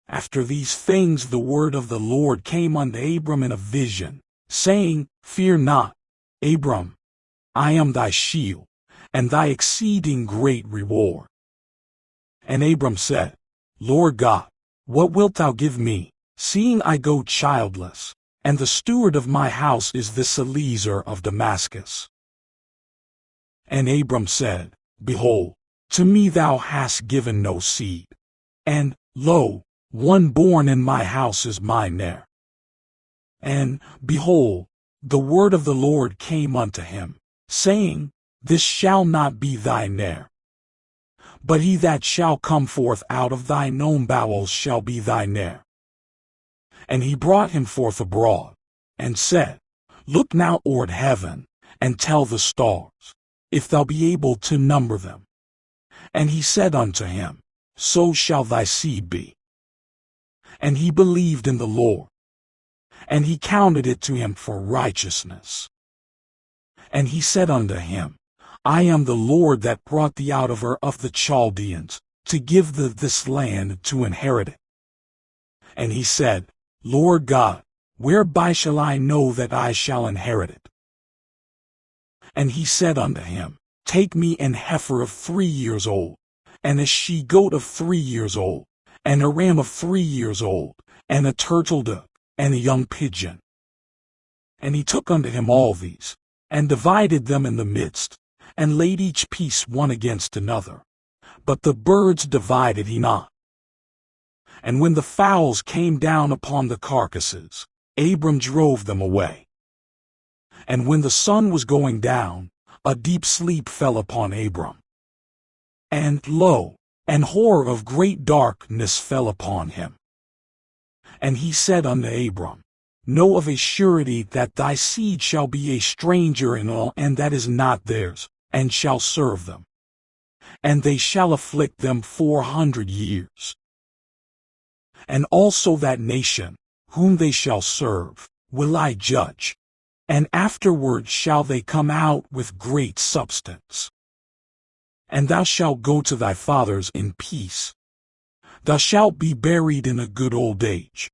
After these things the word of the Lord came unto Abram in a vision, saying, Fear not, Abram, I am thy shield, and thy exceeding great reward. And Abram said, Lord God, what wilt thou give me, seeing I go childless, and the steward of my house is this Eliezer of Damascus? And Abram said, Behold, to me thou hast given no seed, and, lo, one born in my house is mine heir. And, behold, the word of the Lord came unto him, saying, This shall not be thine heir, but he that shall come forth out of thine own bowels shall be thine heir. And he brought him forth abroad, and said, Look now toward heaven, and tell the stars, if thou be able to number them. And he said unto him, So shall thy seed be. And he believed in the Lord, and he counted it to him for righteousness. And he said unto him, I am the Lord that brought thee out of Ur of the Chaldeans, to give thee this land to inherit it. And he said, Lord God, whereby shall I know that I shall inherit it? And he said unto him, Take me an heifer of 3 years old, and a she-goat of 3 years old, and a ram of 3 years old, and a turtle dove, and a young pigeon. And he took unto him all these, and divided them in the midst, and laid each piece one against another. But the birds divided he not. And when the fowls came down upon the carcasses, Abram drove them away. And when the sun was going down, a deep sleep fell upon Abram. And lo, an horror of great darkness fell upon him. And he said unto Abram, Know of a surety that thy seed shall be a stranger in all, and that is not theirs, and shall serve them. And they shall afflict them 400 years. And also that nation, whom they shall serve, will I judge, and afterward shall they come out with great substance. And thou shalt go to thy fathers in peace. Thou shalt be buried in a good old age.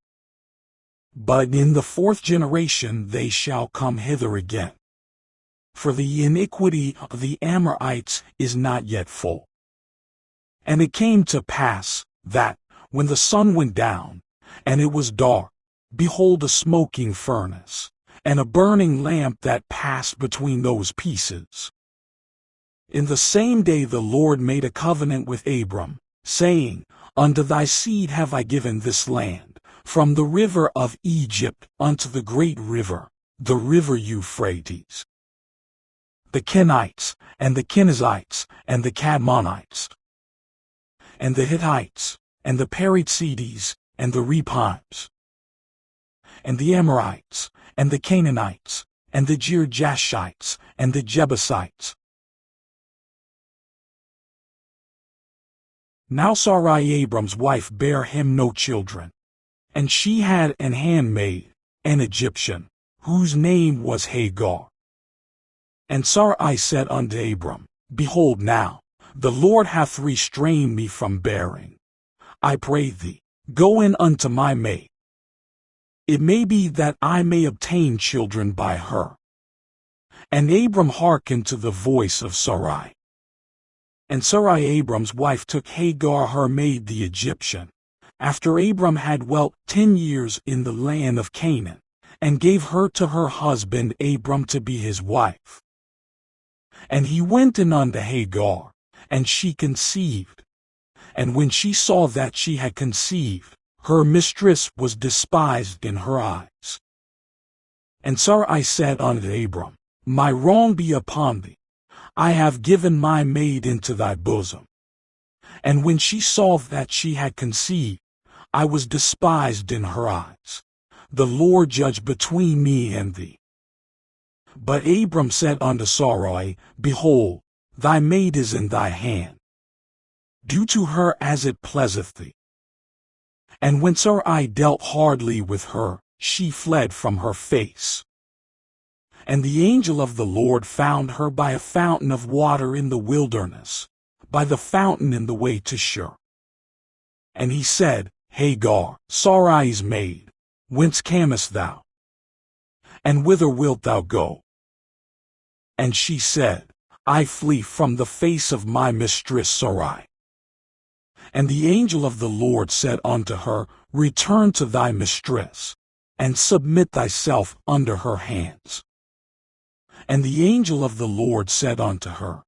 But in the 4th generation they shall come hither again. For the iniquity of the Amorites is not yet full. And it came to pass, that, when the sun went down, and it was dark, behold a smoking furnace, and a burning lamp that passed between those pieces. In the same day the Lord made a covenant with Abram, saying, Unto thy seed have I given this land, from the river of Egypt unto the great river, the river Euphrates. The Kenites, and the Kenizzites, and the Cadmonites, and the Hittites, and the Perizzites, and the Rephites, and the Amorites, and the Canaanites, and the Girgashites, and the Jebusites. Now Sarai Abram's wife bare him no children, and she had an handmaid, an Egyptian, whose name was Hagar. And Sarai said unto Abram, Behold now, the Lord hath restrained me from bearing. I pray thee, go in unto my maid. It may be that I may obtain children by her. And Abram hearkened to the voice of Sarai. And Sarai Abram's wife took Hagar her maid the Egyptian, after Abram had dwelt 10 years in the land of Canaan, and gave her to her husband Abram to be his wife. And he went in unto Hagar, and she conceived. And when she saw that she had conceived, her mistress was despised in her eyes. And Sarai said unto Abram, My wrong be upon thee. I have given my maid into thy bosom. And when she saw that she had conceived, I was despised in her eyes. The Lord judge between me and thee. But Abram said unto Sarai, Behold, thy maid is in thy hand. Do to her as it pleaseth thee. And when Sarai dealt hardly with her, she fled from her face. And the angel of the Lord found her by a fountain of water in the wilderness, by the fountain in the way to Shur. And he said, Hagar, Sarai's maid, whence camest thou? And whither wilt thou go? And she said, I flee from the face of my mistress Sarai. And the angel of the Lord said unto her, Return to thy mistress, and submit thyself under her hands. And the angel of the Lord said unto her,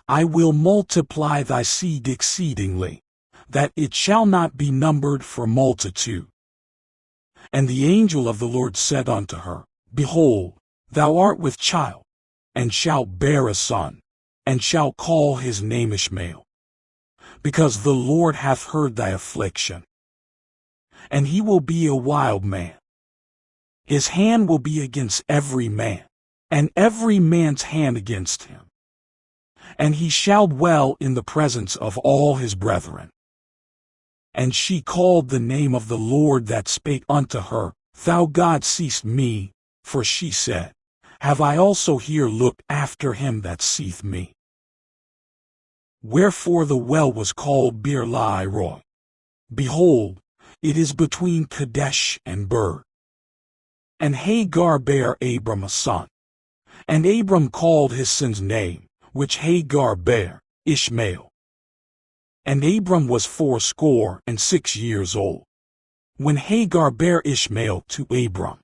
I will multiply thy seed exceedingly, that it shall not be numbered for multitude. And the angel of the Lord said unto her, Behold, thou art with child, and shalt bear a son, and shalt call his name Ishmael, because the Lord hath heard thy affliction. And he will be a wild man. His hand will be against every man, and every man's hand against him. And he shall dwell in the presence of all his brethren. And she called the name of the Lord that spake unto her, Thou God seest me, for she said, Have I also here looked after him that seeth me? Wherefore the well was called Bir Lahai Roi. Behold, it is between Kadesh and Ber. And Hagar bare Abram a son. And Abram called his son's name, which Hagar bare, Ishmael. And Abram was 86 years old, when Hagar bare Ishmael to Abram.